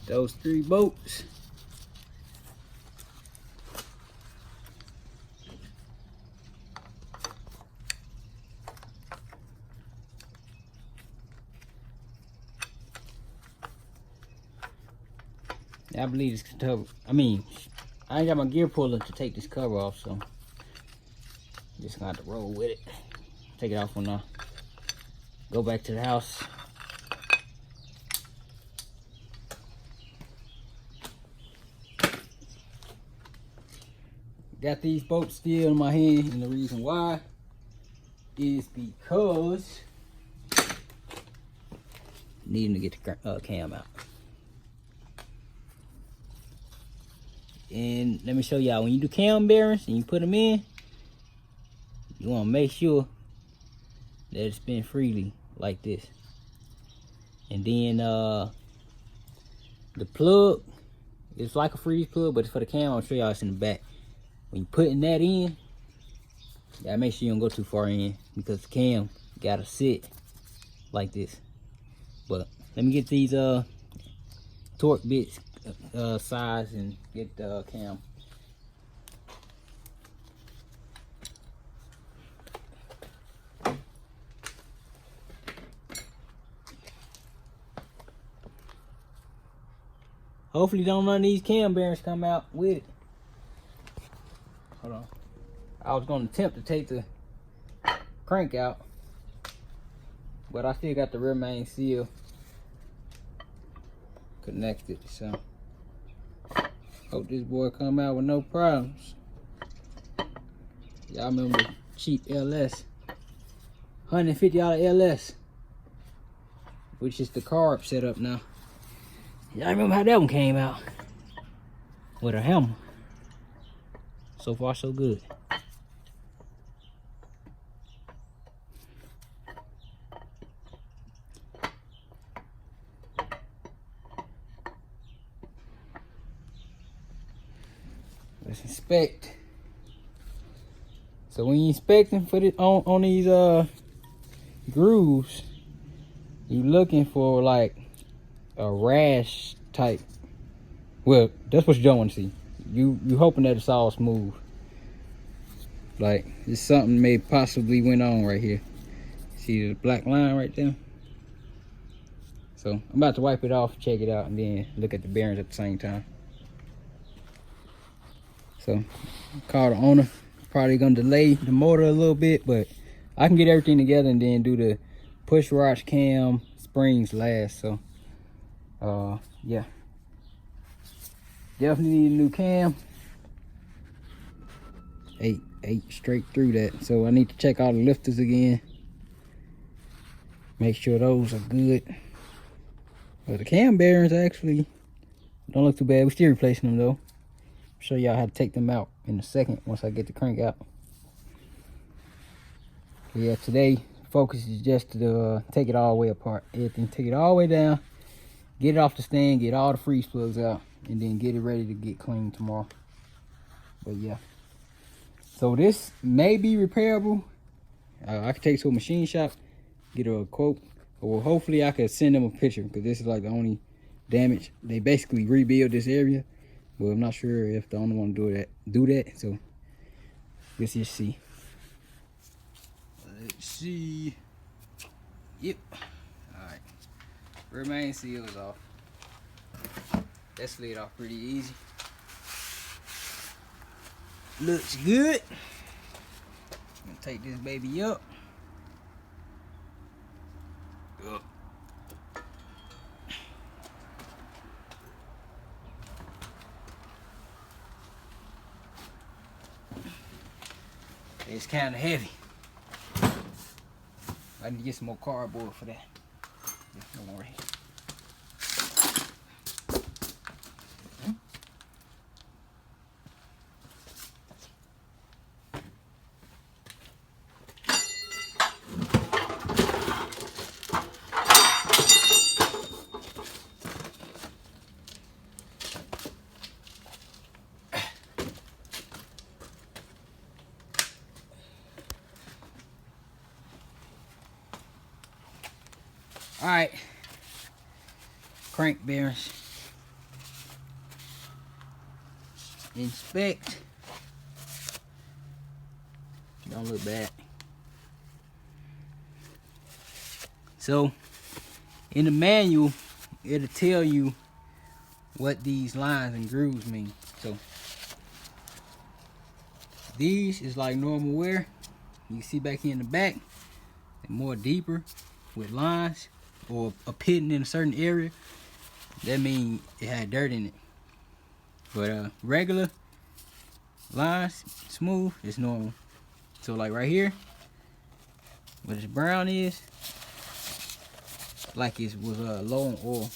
those 3 bolts. I believe this cover. I mean, I ain't got my gear puller to take this cover off, so just gonna have to roll with it. Take it off when I go back to the house. Got these bolts still in my hand, and the reason why is because needing to get the cam out. And let me show y'all, when you do cam bearings and you put them in, you want to make sure that it spin freely like this. And then the plug, it's like a freeze plug, but it's for the cam. I'll show y'all it's in the back. When you're putting that in, you gotta make sure you don't go too far in, because the cam gotta sit like this. But let me get these torque bits size and get the cam. Hopefully don't none of these cam bearings come out with it. Hold on. I was gonna attempt to take the crank out, but I still got the rear main seal connected, so hope this boy come out with no problems. Y'all remember the cheap LS, $150 LS, which is the carb setup now. Y'all remember how that one came out with a hammer. So far so good. Let's inspect. So when you inspecting for the on these grooves, you looking for like a rash type. Well, that's what you don't want to see. You hoping that it's all smooth. Like there's something may possibly went on right here. See the black line right there? So I'm about to wipe it off, check it out, and then look at the bearings at the same time. So call the owner. Probably gonna delay the motor a little bit, but I can get everything together and then do the push rod cam springs last. So yeah, definitely need a new cam. Ate straight through that. So I need to check all the lifters again, make sure those are good. But the cam bearings actually don't look too bad. We're still replacing them though. I'll show y'all how to take them out in a second once I get the crank out. But yeah, today focus is just to take it all the way apart. Everything, take it all the way down, get it off the stand, get all the freeze plugs out, and then get it ready to get clean tomorrow. But yeah, so this may be repairable. I could take it to a machine shop, get a quote, or hopefully I could send them a picture, because this is like the only damage. They basically rebuild this area, but I'm not sure if the owner want to do that. So let's just see. Let's see. Yep. All right. Rear main seal is off. That slid off pretty easy. Looks good. I'm gonna take this baby up. It's kind of heavy. I need to get some more cardboard for that. Don't worry. All right, crank bearings inspect. Don't look bad. So in the manual, it'll tell you what these lines and grooves mean. So these is like normal wear. You can see back here in the back, they're more deeper with lines or a pitting in a certain area. That means it had dirt in it. But regular lines, smooth, it's normal. So like right here, where this brown is, like it was low on oil.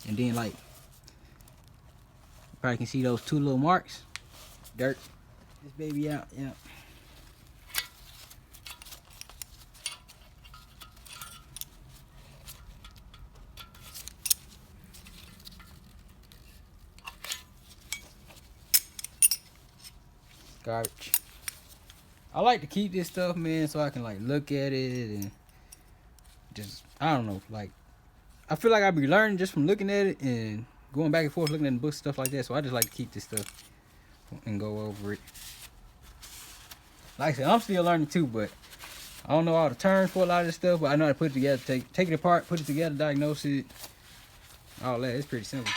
And then like, you probably can see those two little marks, dirt. This baby out, yeah. Garbage. I like to keep this stuff, man, so I can like look at it and just, I don't know, like I feel like I be learning just from looking at it and going back and forth looking at the books, stuff like that. So I just like to keep this stuff and go over it. Like I said, I'm still learning too, but I don't know all the terms for a lot of this stuff, but I know how to put it together, take it apart, put it together, diagnose it, all that. It's pretty simple.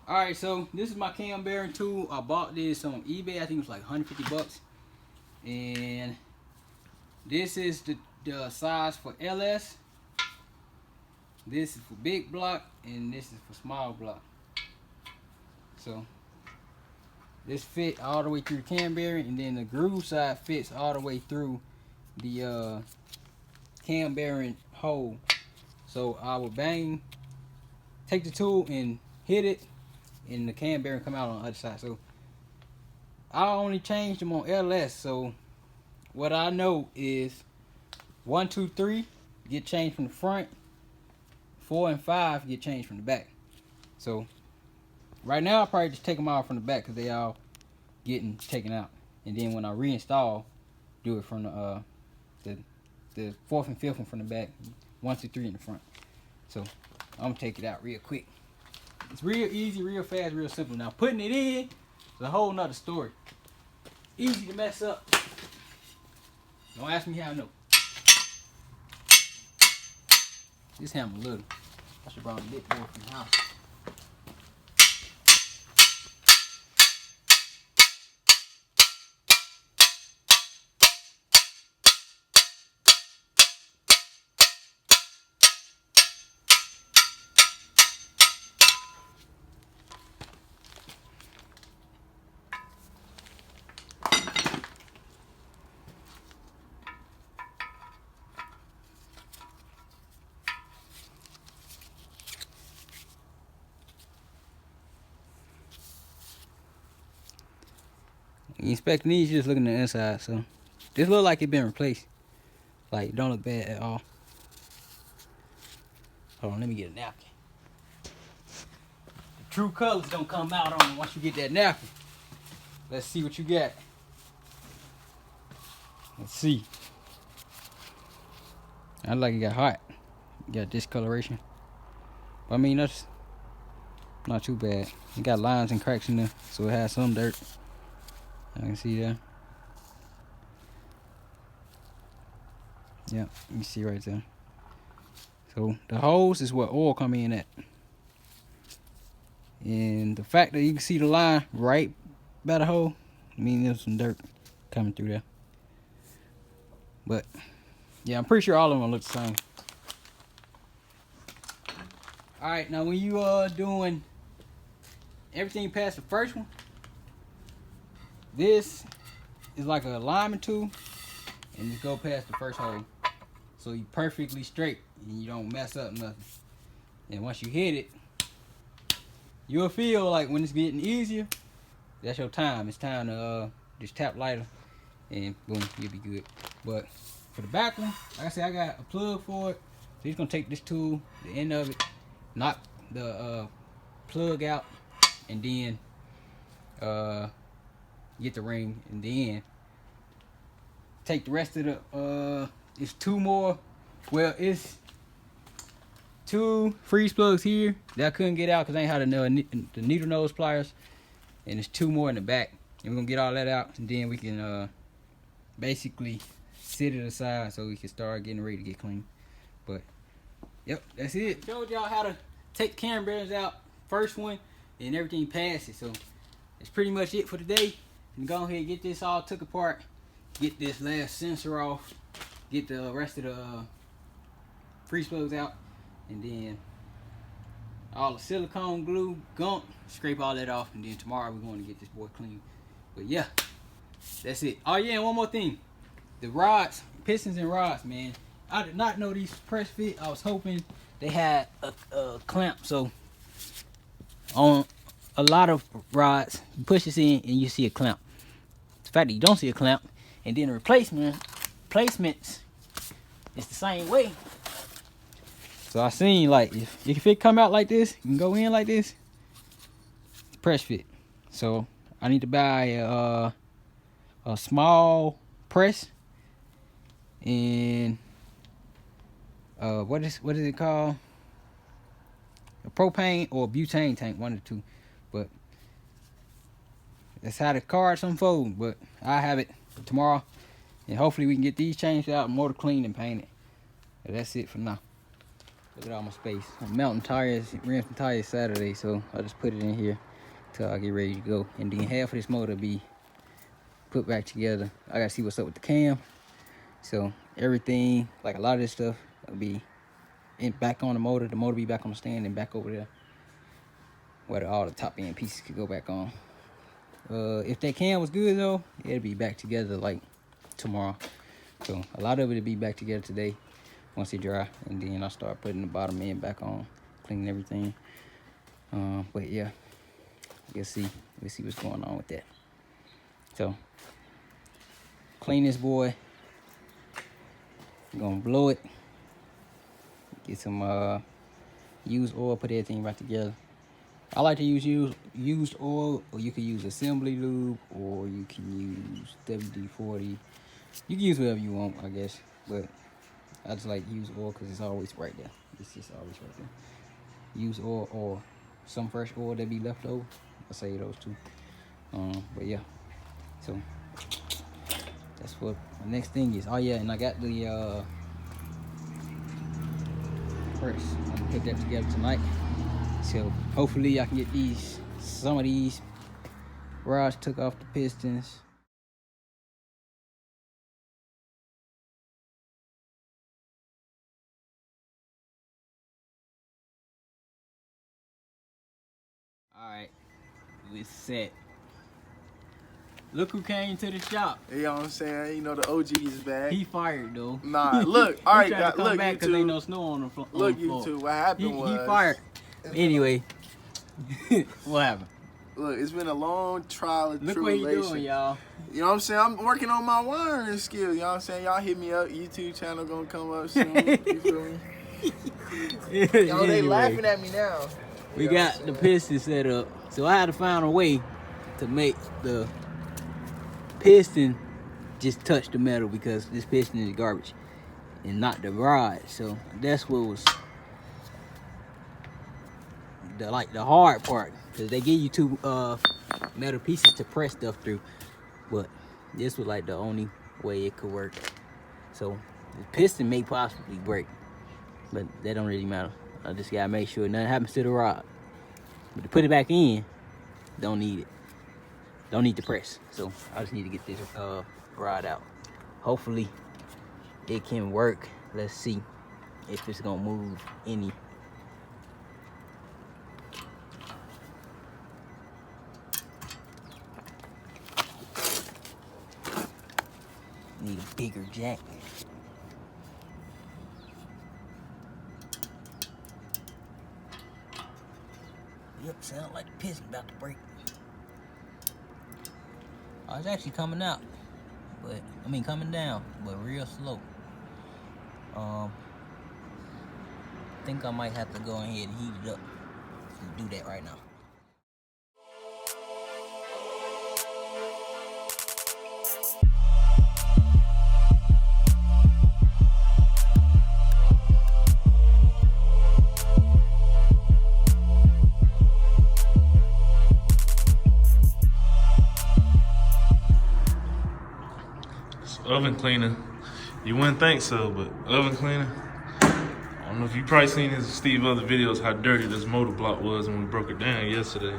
Alright, so this is my cam bearing tool. I bought this on eBay. I think it was like 150 bucks. And this is the size for LS. This is for big block, and this is for small block. So this fit all the way through the cam bearing, and then the groove side fits all the way through the cam bearing hole. So I will take the tool and hit it, and the cam bearing come out on the other side. So I only changed them on LS. So what I know is 1, 2, 3 get changed from the front, 4 and 5 get changed from the back. So right now I'll probably just take them out from the back because they all getting taken out. And then when I reinstall, do it from the 4th and 5th one from the back, 1, 2, 3 in the front. So I'm gonna take it out real quick. It's real easy, real fast, real simple. Now putting it in is a whole nother story. Easy to mess up. Don't ask me how I know. This hammer little. I should brought a bit more from the house. You inspecting these, you're just looking at the inside. So this look like it been replaced. Like, don't look bad at all. Hold on, let me get a napkin. The true colors don't come out on once you get that napkin. Let's see what you got. Let's see. I like it got hot. Got discoloration. But I mean, that's not too bad. It got lines and cracks in there, so it has some dirt. I can see that. Yeah, you can see right there. So the hose is where oil come in at. And the fact that you can see the line right by the hole, I mean there's some dirt coming through there. But yeah, I'm pretty sure all of them look the same. Alright, now when you are doing everything past the first one, this is like a alignment tool, and just go past the first hole. So you perfectly straight and you don't mess up nothing. And once you hit it, you'll feel like when it's getting easier, that's your time. It's time to just tap lighter and boom, you'll be good. But for the back one, like I said, I got a plug for it. So he's gonna take this tool, the end of it, knock the plug out, and then get the ring, and then take the rest of the it's 2 more. Well, it's 2 freeze plugs here that I couldn't get out because I ain't had the needle nose pliers, and there's 2 more in the back. And we're gonna get all that out, and then we can basically sit it aside so we can start getting ready to get clean. But yep, that's it. Showed y'all how to take the camera bearings out, first one, and everything past it. So that's pretty much it for today. And go ahead and get this all took apart, get this last sensor off, get the rest of the freeze plugs out, and then all the silicone glue, gunk, scrape all that off, and then tomorrow we're going to get this boy clean. But yeah, that's it. Oh yeah, and one more thing. The rods, pistons and rods, man. I did not know these press fit. I was hoping they had a clamp. So on a lot of rods, you push this in and you see a clamp. The fact that you don't see a clamp, and then the placements, it's the same way. So I seen like if it come out like this, you can go in like this. It's press fit. So I need to buy a small press and what is it called? A propane or a butane tank, one of the two. But that's how the cards unfold. But I have it tomorrow, and hopefully we can get these changed out, motor cleaned and painted. But that's it for now. Look at all my space. I'm mounting tires, ran some tires Saturday, so I just put it in here till I get ready to go. And then half of this motor be put back together. I gotta see what's up with the cam. So everything, like a lot of this stuff, will be back on the motor be back on the stand and back over there where all the top end pieces could go back on. If that cam was good though, it'll be back together like tomorrow. So a lot of it will be back together today once it dry, and then I'll start putting the bottom end back on, cleaning everything. But yeah, we'll see what's going on with that. So clean this boy. I'm gonna blow it, get some used oil, put everything right together. I like to use used oil, or you can use assembly lube, or you can use WD-40. You can use whatever you want, I guess, but I just like used oil because it's always right there. It's just always right there. Used oil or some fresh oil that be left over, I'll say those two. But yeah, so that's what the next thing is. Oh yeah, and I got the press. I'm gonna put that together tonight. So hopefully I can get some of these rods took off the pistons. Alright, we're set. Look who came to the shop. You know what I'm saying? You know the OG is back. He fired though. Nah, look, all right, look back because ain't no snow on the floor. Look, YouTube, what happened was... He fired. Anyway, what happened? Look, it's been a long trial and tribulation. Look what he doing, y'all. You know what I'm saying? I'm working on my wiring skills. You know what I'm saying? Y'all hit me up. YouTube channel gonna come up soon. You feel me? Y'all, they laughing at me now. We got the piston set up. So I had to find a way to make the piston just touch the metal, because this piston is garbage and not the rod. So that's what was the hard part, because they give you 2 metal pieces to press stuff through, but this was like the only way it could work. So the piston may possibly break, but that don't really matter. I just gotta make sure nothing happens to the rod. But to put it back in, don't need it. Don't need the press. So I just need to get this rod out. Hopefully it can work. Let's see if it's gonna move any. Need a bigger jack. Yep, sound like the piston about to break. Oh, it's actually coming out, but coming down, but real slow. I think I might have to go ahead and heat it up. So do that right now. oven cleaner. You wouldn't think so, but oven cleaner. I don't know if you probably seen his Steve other videos how dirty this motor block was when we broke it down yesterday.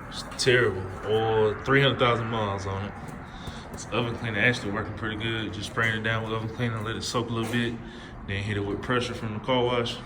It's terrible. Or 300,000 miles on it. This oven cleaner actually working pretty good. Just spraying it down with oven cleaner, let it soak a little bit, then hit it with pressure from the car wash.